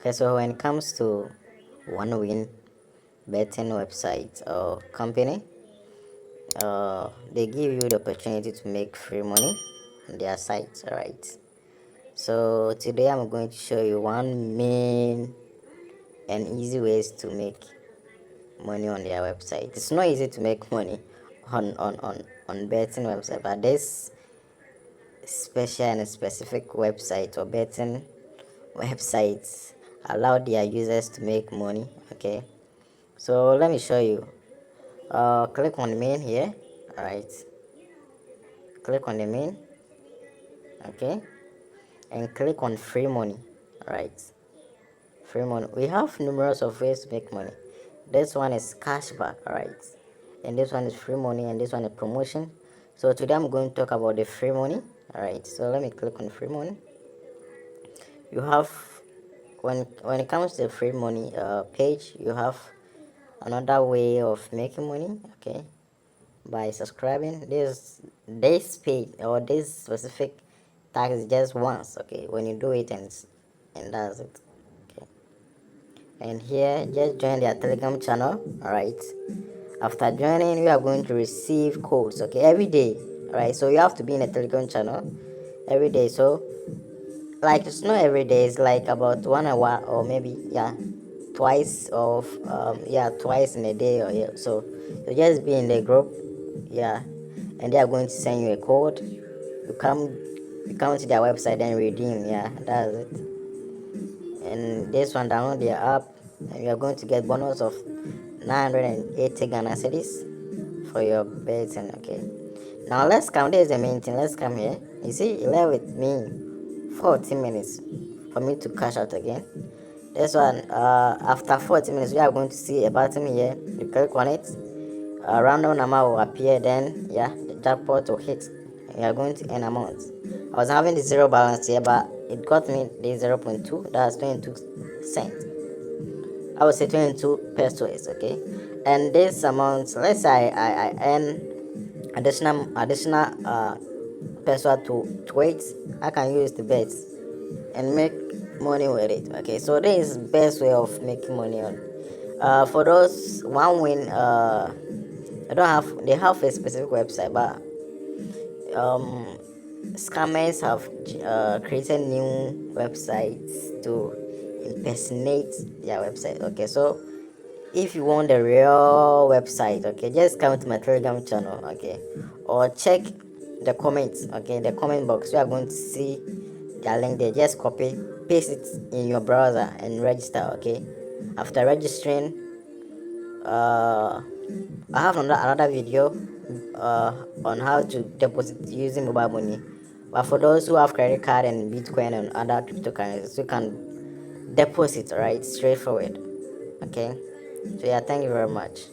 Okay, so when it comes to one win betting website or company, they give you the opportunity to make free money on their site. All right. So today I'm going to show you one main and easy ways to make money on their website. It's not easy to make money on betting website, but this special and specific website or betting websites allow their users to make money. Okay, so let me show you. Click on the main here. All right, click on the main. Okay, and click on free money. All right, free money. We have numerous of ways to make money. This one is cashback. All right, and this one is free money, and this one is promotion. So today I'm going to talk about the free money. All right, so let me click on free money. You have when it comes to the free money page, you have another way of making money. Okay, by subscribing. This page or this specific tax is just once. Okay, when you do it, and that's it. Okay, and here just join their Telegram channel. All right, after joining you are going to receive codes, okay, every day. All right, so you have to be in a Telegram channel every day. So like it's not every day, it's like about 1 hour, or maybe yeah, twice of yeah, twice in a day, or yeah. So you just be in the group, yeah, and they are going to send you a code. You come to their website and redeem. Yeah, that's it. And this one, download their app, and you're going to get bonus of 980 Ghana cedis for your betting. Okay, now let's come. There's the main thing. Let's come here. You see, it left with me 14 minutes for me to cash out again. This one, after 40 minutes, we are going to see a button here. You click on it, a random number will appear, then yeah, the jackpot will hit. You are going to earn amount. I was having the zero balance here, but it got me the 0.2, that's 22 cents. I would say 22 pesos. Okay, and this amount, let's say I earn additional peso to it, I can use the bet and make money with it. Okay, so this is best way of making money on. For those one win, I don't have. They have a specific website, but um, scammers have created new websites to impersonate their website. Okay, so if you want the real website, okay, just come to my Telegram channel. Okay, or check the comments. Okay, the comment box, you are going to see their link there. Just copy paste it in your browser and register. Okay, after registering, I have another video on how to deposit using mobile money, but for those who have credit card and Bitcoin and other cryptocurrencies, you can deposit, right, straightforward. Okay, so yeah, thank you very much.